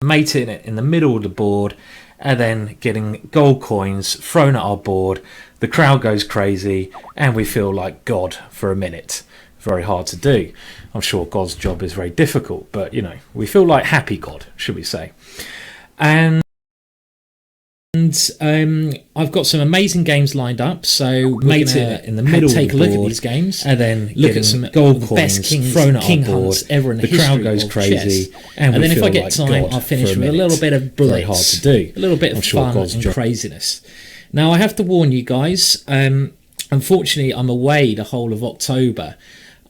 mating it in the middle of the board, and then getting gold coins thrown at our board. The crowd goes crazy, and we feel like God for a minute. Very hard to do. I'm sure God's job is very difficult, but you know, we feel like happy God, should we say. And I've got some amazing games lined up, so mate it in the middle. Take a look at these games, and then look at some gold coins thrown at our board. The crowd goes crazy, and then if I get time, I'll finish with a little bit of blitz. Very hard to do. A little bit of fun and craziness. Now I have to warn you guys. Unfortunately, I'm away the whole of October.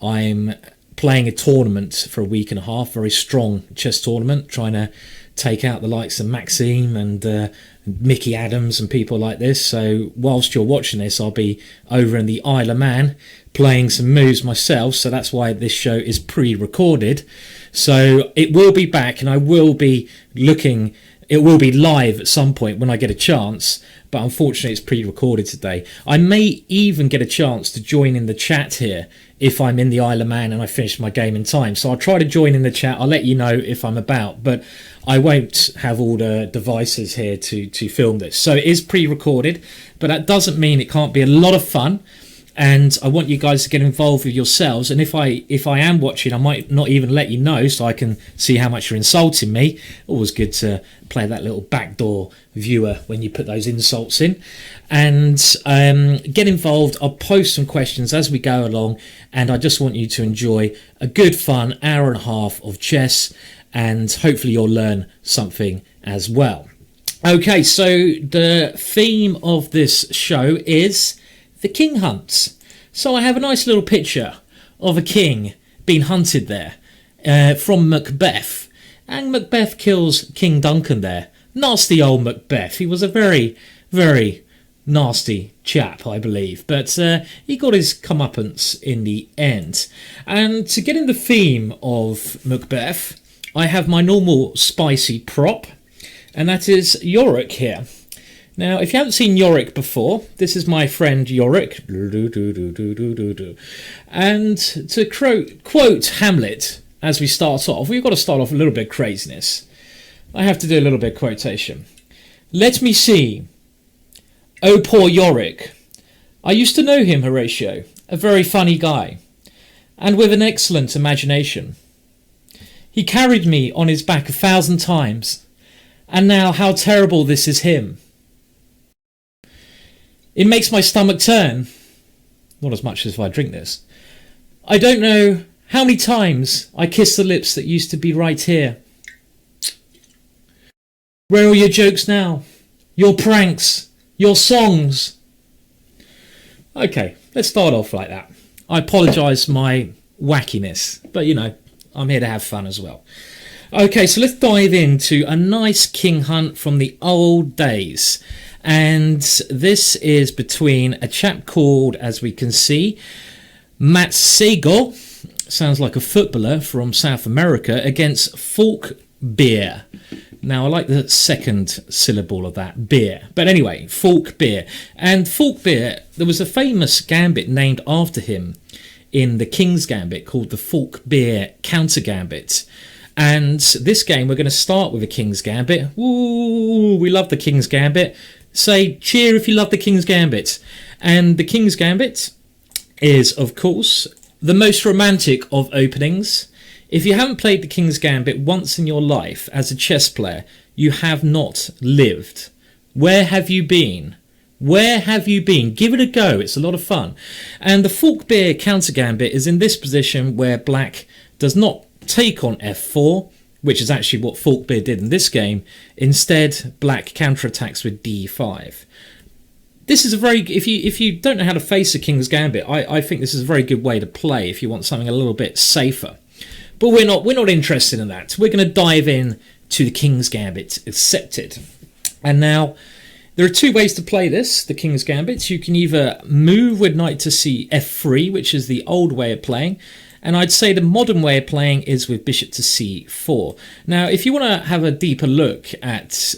I'm playing a tournament for a week and a half, very strong chess tournament, trying to take out the likes of Maxime and Mickey Adams and people like this. So whilst you're watching this, I'll be over in the Isle of Man playing some moves myself. So that's why this show is pre-recorded. So it will be back, and I will be looking. It will be live at some point when I get a chance, but unfortunately it's pre-recorded today. I may even get a chance to join in the chat here if I'm in the Isle of Man and I finish my game in time. So I'll try to join in the chat. I'll let you know if I'm about, but I won't have all the devices here to film this. So it is pre-recorded, but that doesn't mean it can't be a lot of fun. And I want you guys to get involved with yourselves. And if I am watching, I might not even let you know so I can see how much you're insulting me. Always good to play that little backdoor viewer when you put those insults in. And get involved. I'll post some questions as we go along. And I just want you to enjoy a good fun hour and a half of chess. And hopefully you'll learn something as well. Okay, so the theme of this show is the king hunts. So I have a nice little picture of a king being hunted there from Macbeth, and Macbeth kills King Duncan there. Nasty old Macbeth. He was a very, very nasty chap, I believe, but he got his comeuppance in the end. And to get in the theme of Macbeth, I have my normal spicy prop, and that is Yorick here. Now, if you haven't seen Yorick before, this is my friend Yorick. And to quote Hamlet as we start off, we've got to start off a little bit of craziness. I have to do a little bit of quotation. Let me see. Oh, poor Yorick. I used to know him, Horatio, a very funny guy, and with an excellent imagination. He carried me on his back 1,000 times, and now how terrible this is him. It makes my stomach turn. Not as much as if I drink this. I don't know how many times I kissed the lips that used to be right here. Where are your jokes now? Your pranks? Your songs? Okay, let's start off like that. I apologise for my wackiness, but you know, I'm here to have fun as well. Okay, so let's dive into a nice king hunt from the old days. And this is between a chap called, as we can see, Matt Segal, sounds like a footballer from South America, against Falk Beer. Now, I like the second syllable of that, beer. But anyway, Falk Beer. And Falk Beer, there was a famous gambit named after him in the King's Gambit called the Falk Beer Counter Gambit. And this game, we're going to start with a King's Gambit. Woo, we love the King's Gambit. Say cheer if you love the King's Gambit. And the King's Gambit is, of course, the most romantic of openings. If you haven't played the King's Gambit once in your life as a chess player, you have not lived. Where have you been? Where have you been? Give it a go. It's a lot of fun. And the Falk Beer Counter Gambit is in this position where black does not take on f4, which is actually what Falk Beer did in this game. Instead, black counterattacks with d5. This is a very, if you don't know how to face a King's Gambit, I think this is a very good way to play if you want something a little bit safer. But we're not interested in that. We're going to dive in to the King's Gambit accepted. And now there are two ways to play this, the King's Gambit. You can either move with knight to f3, which is the old way of playing. And I'd say the modern way of playing is with bishop to c4. Now, if you want to have a deeper look at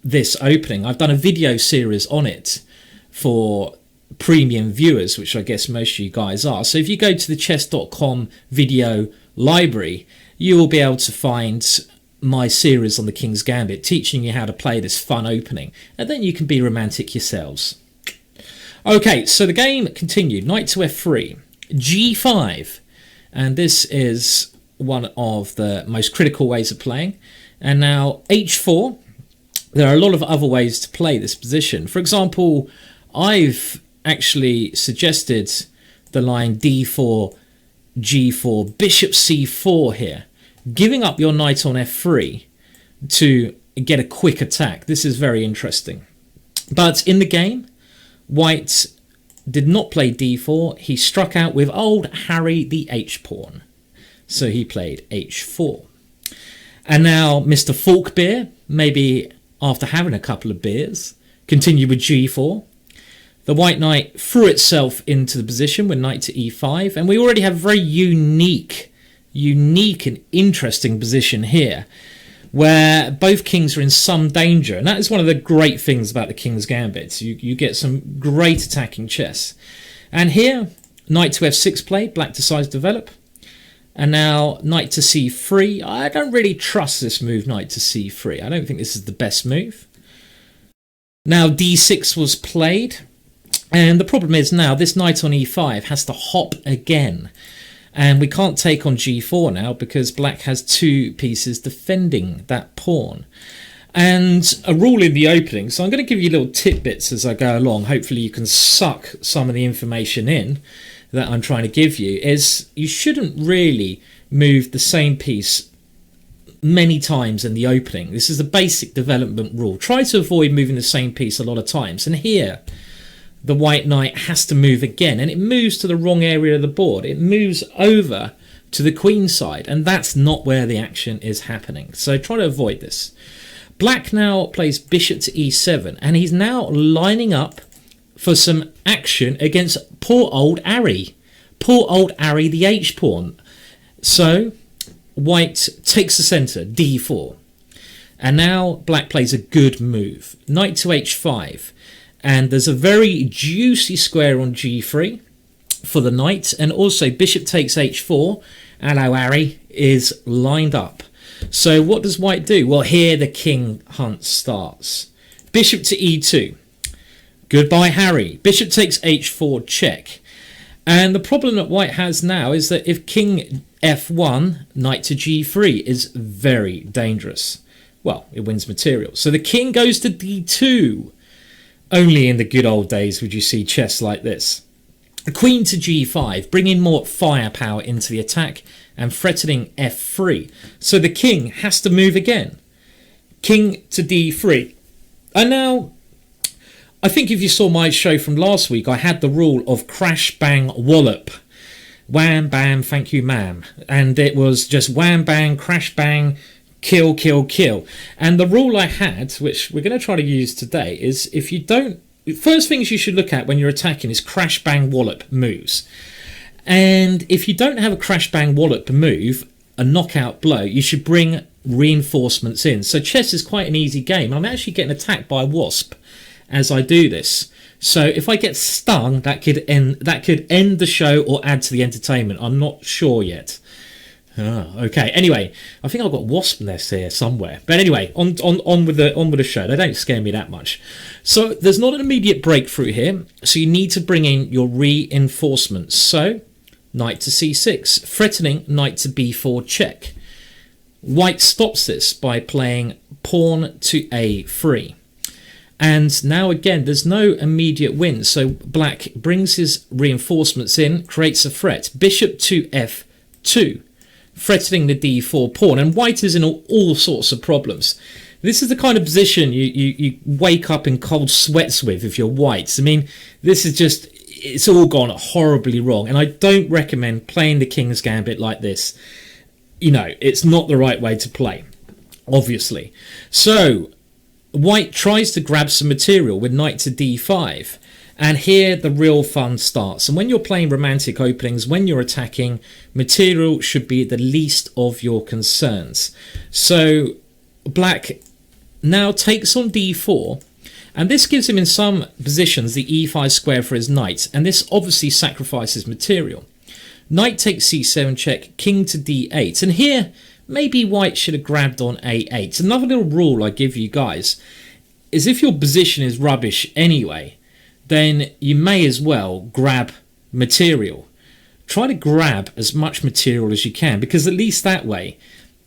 this opening, I've done a video series on it for premium viewers, which I guess most of you guys are. So if you go to the chess.com video library, you will be able to find my series on the King's Gambit, teaching you how to play this fun opening, and then you can be romantic yourselves. Okay, so the game continued. Knight to f3, g5, and this is one of the most critical ways of playing. And now h4. There are a lot of other ways to play this position. For example, I've actually suggested the line d4, g4, bishop c4 here, giving up your knight on f3 to get a quick attack. This is very interesting. But in the game, white did not play d4. He struck out with old Harry the h-pawn. So he played h4. And now Mr. Falkbeer, maybe after having a couple of beers, continued with g4. The white knight threw itself into the position with knight to e5, and we already have a very unique and interesting position here, where both kings are in some danger, and that is one of the great things about the King's Gambit. You get some great attacking chess. And here, knight to f6 played, black decides to develop. And now knight to c3. I don't really trust this move, knight to c3. I don't think this is the best move. Now d6 was played. And the problem is now this knight on e5 has to hop again. And we can't take on g4 now because black has two pieces defending that pawn. And a rule in the opening, so I'm going to give you little tidbits as I go along. Hopefully you can suck some of the information in that I'm trying to give you, is you shouldn't really move the same piece many times in the opening. This is a basic development rule. Try to avoid moving the same piece a lot of times. And here, the white knight has to move again, and it moves to the wrong area of the board. It moves over to the queen side, and that's not where the action is happening. So try to avoid this. Black now plays bishop to e7, and he's now lining up for some action against poor old Harry. Poor old Harry the h-pawn. So white takes the centre, d4. And now black plays a good move. Knight to h5. And there's a very juicy square on g3 for the knight. And also bishop takes h4. Hello, Harry, is lined up. So what does white do? Well, here the king hunt starts. Bishop to e2. Goodbye, Harry. Bishop takes h4 check. And the problem that white has now is that if king f1, knight to g3 is very dangerous. Well, it wins material. So the king goes to d2. Only in the good old days would you see chess like this. Queen to g5, bringing more firepower into the attack and threatening f3. So the king has to move again. King to d3. And now, I think if you saw my show from last week, I had the rule of crash, bang, wallop. Wham, bam, thank you, ma'am. And it was just wham, bang, crash, bang, kill, kill, kill. And the rule I had, which we're going to try to use today, is if you don't... First things you should look at when you're attacking is crash, bang, wallop moves. And if you don't have a crash, bang, wallop move, a knockout blow, you should bring reinforcements in. So chess is quite an easy game. I'm actually getting attacked by a wasp as I do this. So if I get stung, that could end the show or add to the entertainment. I'm not sure yet. Okay. Anyway, I think I've got wasp nests here somewhere. But anyway, on with the show. They don't scare me that much. So there's not an immediate breakthrough here. So you need to bring in your reinforcements. So knight to c6, threatening knight to b4 check. White stops this by playing pawn to a3. And now again, there's no immediate win. So black brings his reinforcements in, creates a threat. Bishop to f2, threatening the d4 pawn. And white is in all sorts of problems. This is the kind of position you wake up in cold sweats with if you're white. I mean, this is just, it's all gone horribly wrong. And I don't recommend playing the King's Gambit like this. You know, it's not the right way to play, obviously. So white tries to grab some material with knight to d5, and here the real fun starts. And when you're playing romantic openings, when you're attacking, material should be the least of your concerns. So black now takes on d4, and this gives him in some positions the e5 square for his knight, and this obviously sacrifices material. Knight takes c7 check, king to d8, and here maybe white should have grabbed on a8. Another little rule I give you guys is if your position is rubbish anyway, then you may as well grab material. Try to grab as much material as you can, because at least that way,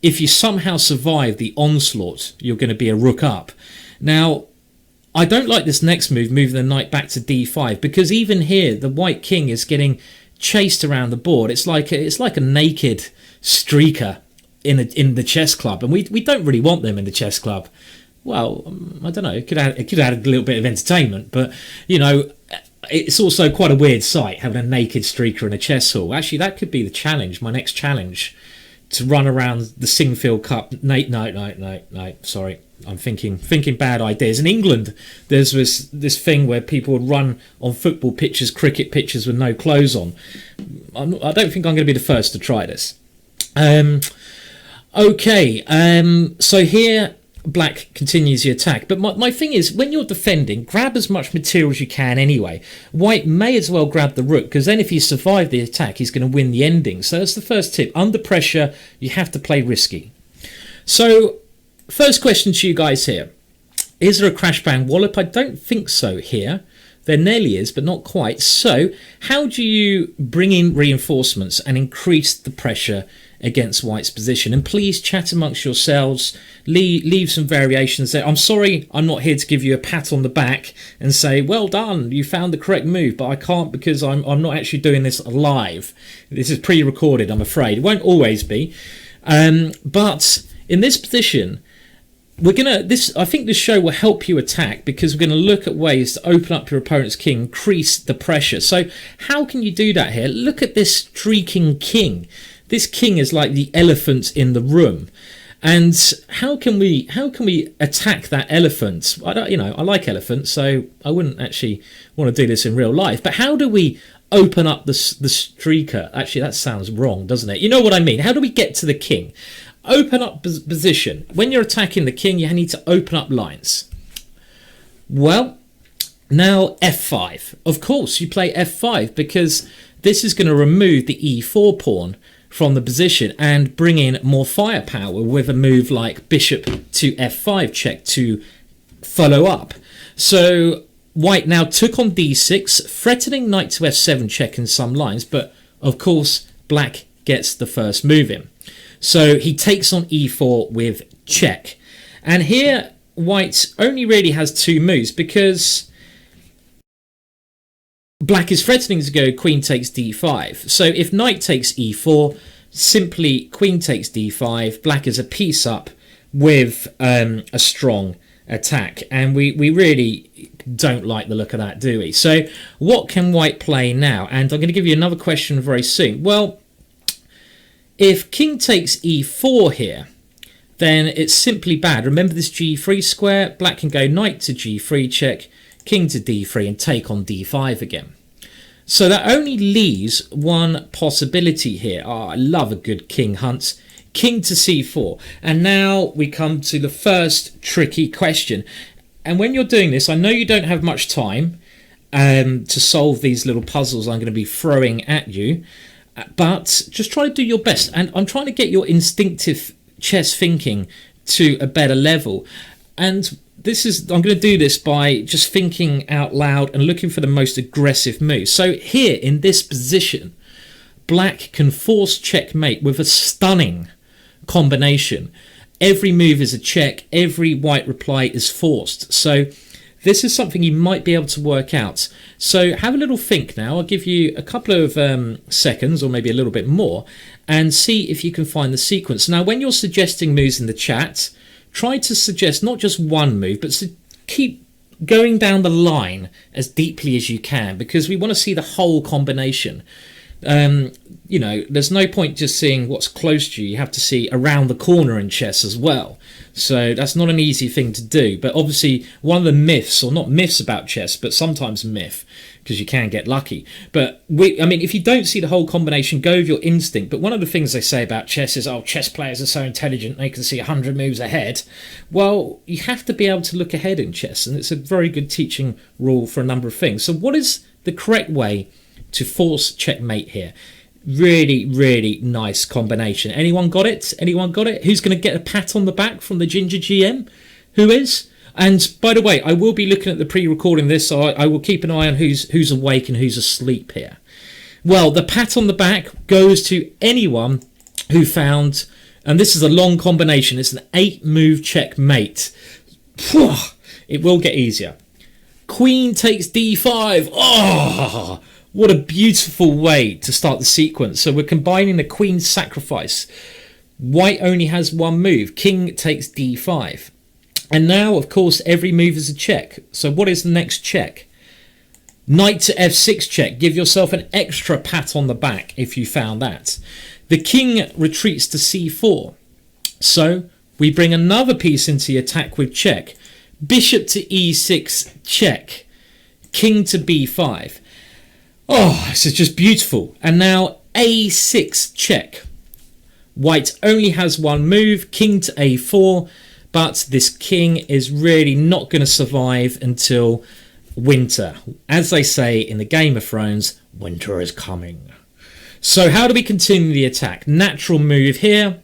if you somehow survive the onslaught, you're going to be a rook up. Now, I don't like this next move, moving the knight back to d5, because even here, the white king is getting chased around the board. It's like a naked streaker in the chess club, and we don't really want them in the chess club. Well, I don't know. It could add a little bit of entertainment, but you know, it's also quite a weird sight having a naked streaker in a chess hall. Actually, that could be the challenge. My next challenge, to run around the Singfield Cup. No. Sorry, I'm thinking bad ideas. In England, there's this thing where people would run on football pitches, cricket pitches with no clothes on. I don't think I'm going to be the first to try this. Okay. So here, black continues the attack, but my thing is, when you're defending, grab as much material as you can anyway. White may as well grab the rook, because then if he survives the attack, he's going to win the ending. So that's the first tip. Under pressure, you have to play risky. So first question to you guys here: is there a crash bang wallop? I don't think so here. There nearly is, but not quite. So how do you bring in reinforcements and increase the pressure against white's position? And please chat amongst yourselves, leave some variations there. I'm sorry, I'm not here to give you a pat on the back and say, well done, you found the correct move, but I can't, because I'm not actually doing this live. This is pre-recorded, I'm afraid. It won't always be. But in this position, I think this show will help you attack, because we're going to look at ways to open up your opponent's king, increase the pressure. So how can you do that here? Look at this streaking king. This king is like the elephant in the room. And how can we attack that elephant? I like elephants, so I wouldn't actually want to do this in real life. But how do we open up the streaker? Actually, that sounds wrong, doesn't it? You know what I mean? How do we get to the king? Open up position. When you're attacking the king, you need to open up lines. Well, now f5. Of course, you play f5, because this is going to remove the e4 pawn from the position and bring in more firepower with a move like bishop to f5 check to follow up. So white now took on d6, threatening knight to f7 check in some lines, but of course black gets the first move in. So he takes on e4 with check. And here white only really has two moves, because black is threatening to go queen takes d5. So if knight takes e4, simply queen takes d5. Black is a piece up with a strong attack. And we really don't like the look of that, do we? So what can white play now? And I'm going to give you another question very soon. Well, if king takes e4 here, then it's simply bad. Remember this g3 square? Black can go knight to g3 check, king to d3 and take on d5 again. So that only leaves one possibility here. Oh, I love a good king hunt. King to c4. And now we come to the first tricky question. And when you're doing this, I know you don't have much time to solve these little puzzles I'm going to be throwing at you. But just try to do your best. And I'm trying to get your instinctive chess thinking to a better level. And I'm going to do this by just thinking out loud and looking for the most aggressive move. So here in this position, black can force checkmate with a stunning combination. Every move is a check. Every white reply is forced. So this is something you might be able to work out. So have a little think now. I'll give you a couple of seconds or maybe a little bit more and see if you can find the sequence. Now, when you're suggesting moves in the chat, try to suggest not just one move, but keep going down the line as deeply as you can, because we want to see the whole combination. You know, there's no point just seeing what's close to you. You have to see around the corner in chess as well. So that's not an easy thing to do. But obviously, one of the myths, or not myths about chess, but sometimes myth, because you can get lucky. But I mean, if you don't see the whole combination, go with your instinct. But one of the things they say about chess is, oh, chess players are so intelligent, they can see 100 moves ahead. Well, you have to be able to look ahead in chess, and it's a very good teaching rule for a number of things. So what is the correct way to force checkmate here? Really, really nice combination. Anyone got it? Anyone got it? Who's going to get a pat on the back from the Ginger GM? Who is? And by the way, I will be looking at the pre-recording of this, so I will keep an eye on who's awake and who's asleep here. Well, the pat on the back goes to anyone who found, and this is a long combination, it's an 8-move checkmate. It will get easier. Queen takes d5. Oh, what a beautiful way to start the sequence. So we're combining the queen's sacrifice. White only has one move. King takes d5. And now, of course, every move is a check. So what is the next check? Knight to f6 check. Give yourself an extra pat on the back if you found that. The king retreats to c4. So we bring another piece into the attack with check. Bishop to e6 check. King to b5. Oh, this is just beautiful. And now a6 check. White only has one move. King to a4. But this king is really not going to survive until winter. As they say in the Game of Thrones, winter is coming. So how do we continue the attack? Natural move here.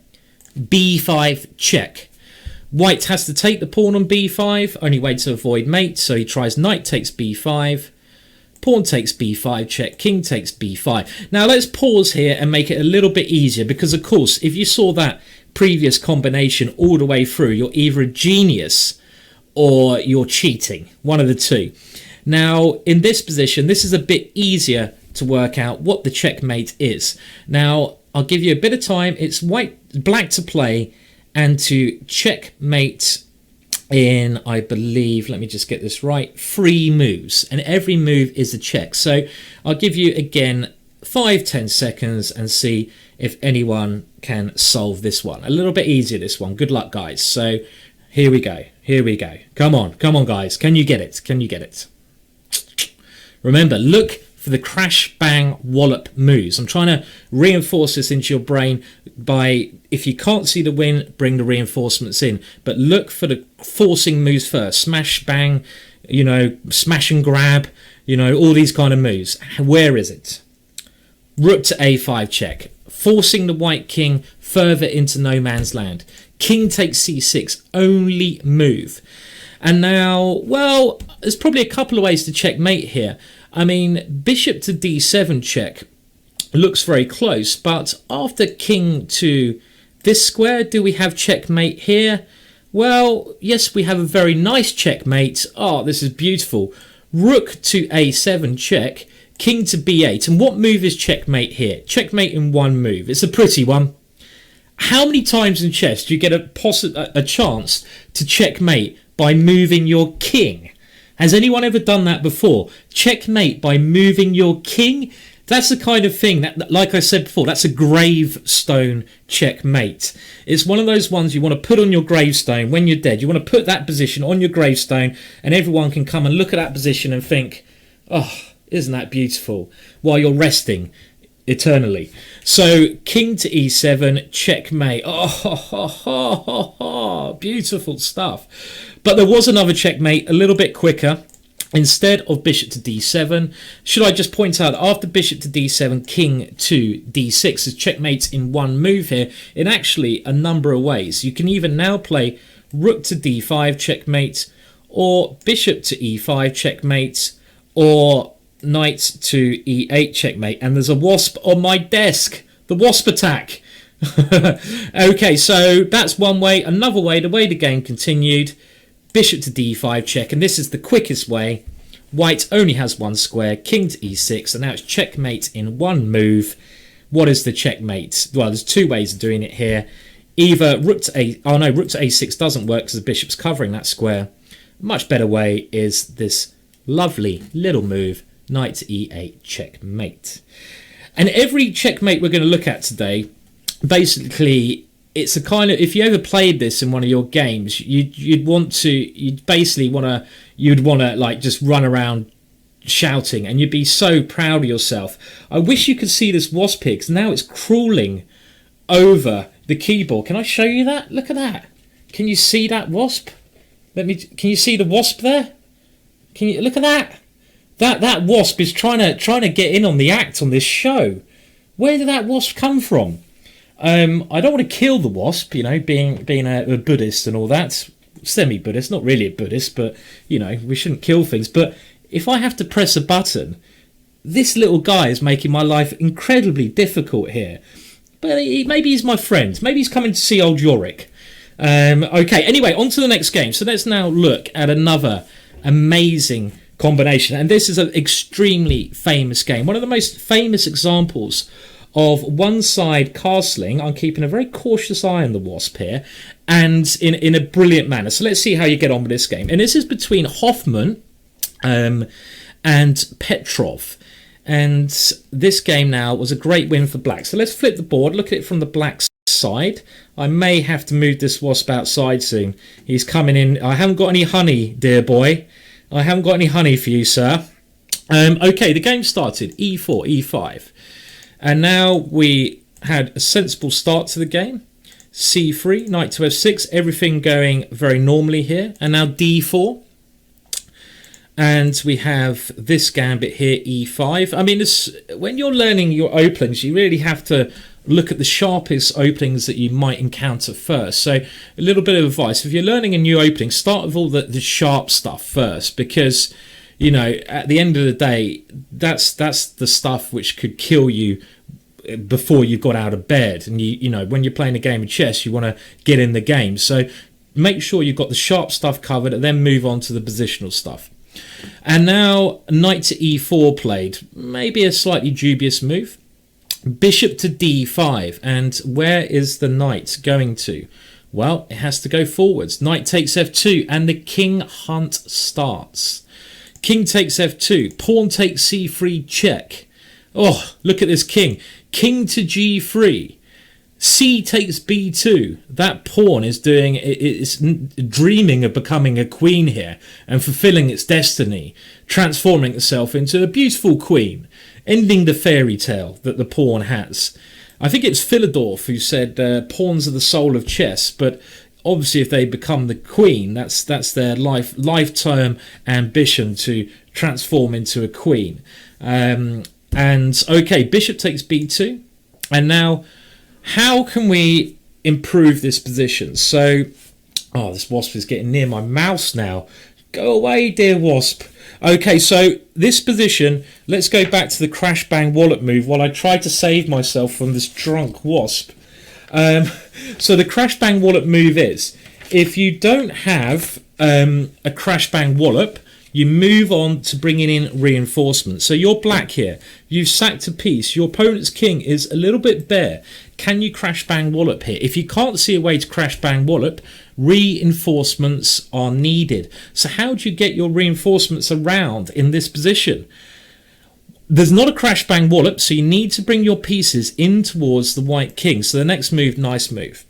b5 check. White has to take the pawn on b5. Only way to avoid mate. So he tries knight takes b5. Pawn takes b5 check. King takes b5. Now let's pause here and make it a little bit easier. Because of course, if you saw that previous combination all the way through, you're either a genius or you're cheating. One of the two. Now, in this position, this is a bit easier to work out what the checkmate is. Now, I'll give you a bit of time. It's black to play and to checkmate in, I believe, let me just get this right, 3 moves. And every move is a check. So I'll give you, again, 5-10 seconds and see if anyone can solve this one. A little bit easier, this one. Good luck, guys. So here we go. Here we go. Come on, guys. Can you get it? Can you get it? Remember, look for the crash, bang, wallop moves. I'm trying to reinforce this into your brain by, if you can't see the win, bring the reinforcements in. But look for the forcing moves first. Smash, bang, you know, smash and grab, you know, all these kind of moves. Where is it? Rook to a5 check. Forcing the white king further into no man's land. King takes c6, only move. And now, well, there's probably a couple of ways to checkmate here. I mean, bishop to d7 check looks very close, but after king to this square, do we have checkmate here? Well, yes, we have a very nice checkmate. Oh, this is beautiful. Rook to a7 check, king to b8. And what move is checkmate here? Checkmate in one move. It's a pretty one. How many times in chess do you get a chance to checkmate by moving your king? Has anyone ever done that before? Checkmate by moving your king? That's the kind of thing that, like I said before, that's a gravestone checkmate. It's one of those ones you want to put on your gravestone when you're dead. You want to put that position on your gravestone and everyone can come and look at that position and think, oh, isn't that beautiful? While you're resting eternally. So king to e7, checkmate. Oh, beautiful stuff. But there was another checkmate a little bit quicker. Instead of bishop to d7, should I just point out that after bishop to d7, king to d6 is checkmates in one move here in actually a number of ways. You can even now play rook to d5 checkmate, or bishop to e5 checkmate, or knight to e8 checkmate. And there's a wasp on my desk. The wasp attack. Okay, so that's one way. Another way, the way the game continued, bishop to d5 check, and this is the quickest way. White only has one square, king to e6, and now it's checkmate in one move. What is the checkmate? Well, there's two ways of doing it here. Either rook to rook to a6 doesn't work because the bishop's covering that square. A much better way is this lovely little move, knight to e8 checkmate. And every checkmate we're going to look at today, basically, it's a kind of, if you ever played this in one of your games, you'd want to like just run around shouting, and you'd be so proud of yourself. I wish you could see this wasp here, because now it's crawling over the keyboard. Can I show you that? Look at that. Can you see that wasp? Can you see the wasp there? Can you look at that? That wasp is trying to get in on the act on this show. Where did that wasp come from? I don't want to kill the wasp, you know, being a Buddhist and all that. Semi-Buddhist, not really a Buddhist, but, you know, we shouldn't kill things. But if I have to press a button, this little guy is making my life incredibly difficult here. But maybe he's my friend. Maybe he's coming to see old Yorick. Okay, anyway, on to the next game. So let's now look at another amazing combination. And this is an extremely famous game. One of the most famous examples of one-side castling. I'm keeping a very cautious eye on the wasp here, and in a brilliant manner. So let's see how you get on with this game. And this is between Hoffman and Petrov. And this game now was a great win for black. So let's flip the board, look at it from the black side. I may have to move this wasp outside soon. He's coming in. I haven't got any honey, dear boy. I haven't got any honey for you, sir. Okay, the game started. E4, E5. And now we had a sensible start to the game. C3, knight to F6, everything going very normally here. And now D4. And we have this gambit here, E5. I mean, when you're learning your openings, you really have to look at the sharpest openings that you might encounter first. So a little bit of advice. If you're learning a new opening, start with all the sharp stuff first, because, you know, at the end of the day, that's the stuff which could kill you before you got out of bed. And you know, when you're playing a game of chess, you want to get in the game. So make sure you've got the sharp stuff covered, and then move on to the positional stuff. And now knight to E4 played. Maybe a slightly dubious move. Bishop to D5. And where is the knight going to? Well, it has to go forwards. Knight takes F2, and the king hunt starts. King takes F2. Pawn takes C3, check. Oh, look at this king. King to G3. C takes B2. That pawn is it's dreaming of becoming a queen here and fulfilling its destiny, transforming itself into a beautiful queen, ending the fairy tale that the pawn has. I think it's Philidorf who said pawns are the soul of chess, but obviously if they become the queen, that's their lifetime ambition to transform into a queen. And okay, bishop takes B2, and now how can we improve this position? So, oh, this wasp is getting near my mouse now. Go away, dear wasp. Okay, so this position, let's go back to the crash bang wallop move while I try to save myself from this drunk wasp. So the crash bang wallop move is, if you don't have a crash bang wallop, you move on to bringing in reinforcements. So you're black here. You've sacked a piece. Your opponent's king is a little bit bare. Can you crash bang wallop here? If you can't see a way to crash bang wallop, reinforcements are needed. So how do you get your reinforcements around in this position? There's not a crash bang wallop, so you need to bring your pieces in towards the white king. So the next move, nice move.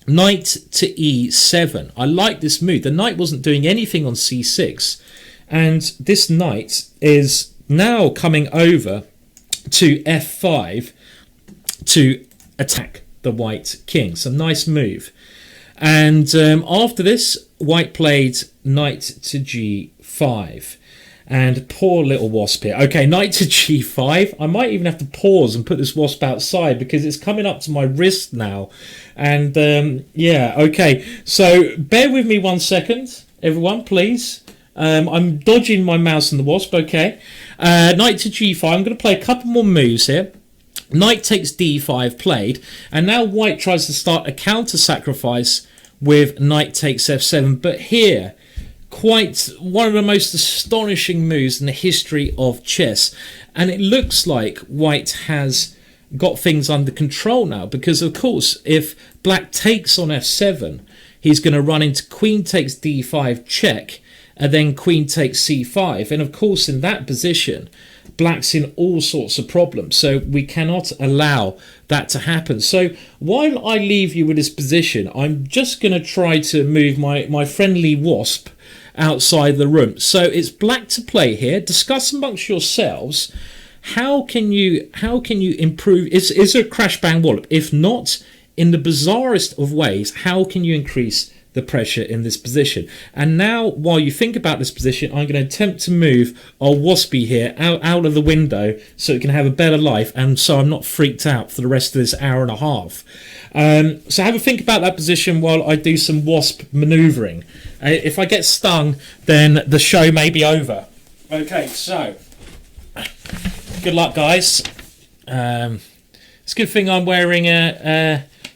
Knight to E7. I like this move. The knight wasn't doing anything on C6. And this knight is now coming over to F5 to attack the white king. So nice move. And after this, white played knight to G5. And poor little wasp here. Okay, knight to G5. I might even have to pause and put this wasp outside because it's coming up to my wrist now. And yeah, okay. So bear with me 1 second, everyone, please. I'm dodging my mouse and the wasp, okay. Knight to G5. I'm going to play a couple more moves here. Knight takes D5 played. And now white tries to start a counter-sacrifice with knight takes F7. But here, quite one of the most astonishing moves in the history of chess. And it looks like white has got things under control now. Because, of course, if black takes on F7, he's going to run into queen takes D5 check. And then queen takes c5. And of course, in that position, black's in all sorts of problems. So we cannot allow that to happen. So while I leave you with this position, I'm just going to try to move my friendly wasp outside the room. So it's black to play here. Discuss amongst yourselves. How can you improve? Is there a crash bang wallop? If not, in the bizarrest of ways, how can you increase the pressure in this position. And now, while you think about this position, I'm going to attempt to move our waspy here out of the window so it can have a better life, and so I'm not freaked out for the rest of this hour and a half. So have a think about that position while I do some wasp manoeuvring. If I get stung, then the show may be over. Okay, so good luck, guys. It's a good thing I'm wearing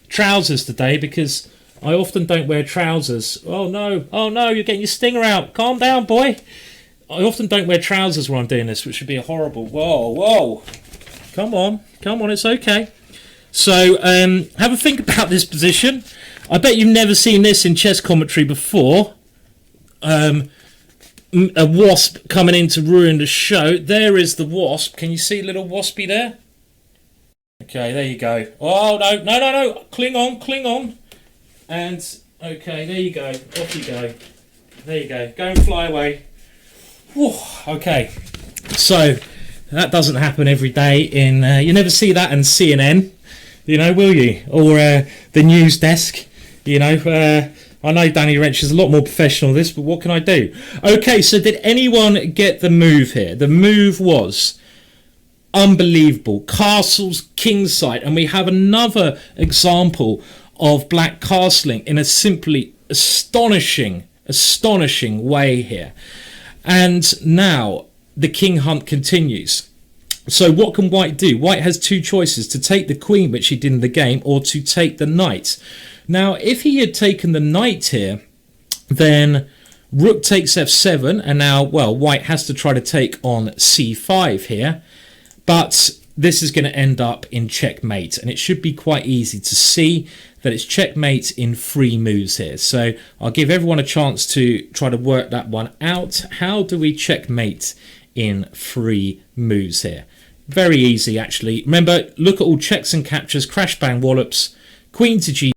trousers today, because I often don't wear trousers. Oh no, you're getting your stinger out. Calm down, boy. I often don't wear trousers when I'm doing this, which would be horrible. Whoa. Come on, it's okay. So have a think about this position. I bet you've never seen this in chess commentary before. A wasp coming in to ruin the show. There is the wasp. Can you see little waspy there? Okay, there you go. Oh, no. Cling on. And, okay, there you go. Off you go. There you go. Go and fly away. Whew, okay. So, that doesn't happen every day in... you never see that in CNN, will you? Or the news desk, I know Danny Wrench is a lot more professional at this, but what can I do? Okay, so did anyone get the move here? The move was... unbelievable. Castles, kingside, and we have another example of black castling in a simply astonishing way here. And now the king hunt continues. So what can white do? White has two choices: to take the queen, which he did in the game, or to take the knight. Now, if he had taken the knight here, then rook takes f7, and now, well, white has to try to take on c5 here. But this is going to end up in checkmate, and it should be quite easy to see that it's checkmate in 3 moves here. So I'll give everyone a chance to try to work that one out. How do we checkmate in 3 moves here? Very easy, actually. Remember, look at all checks and captures, crash bang wallops, queen to g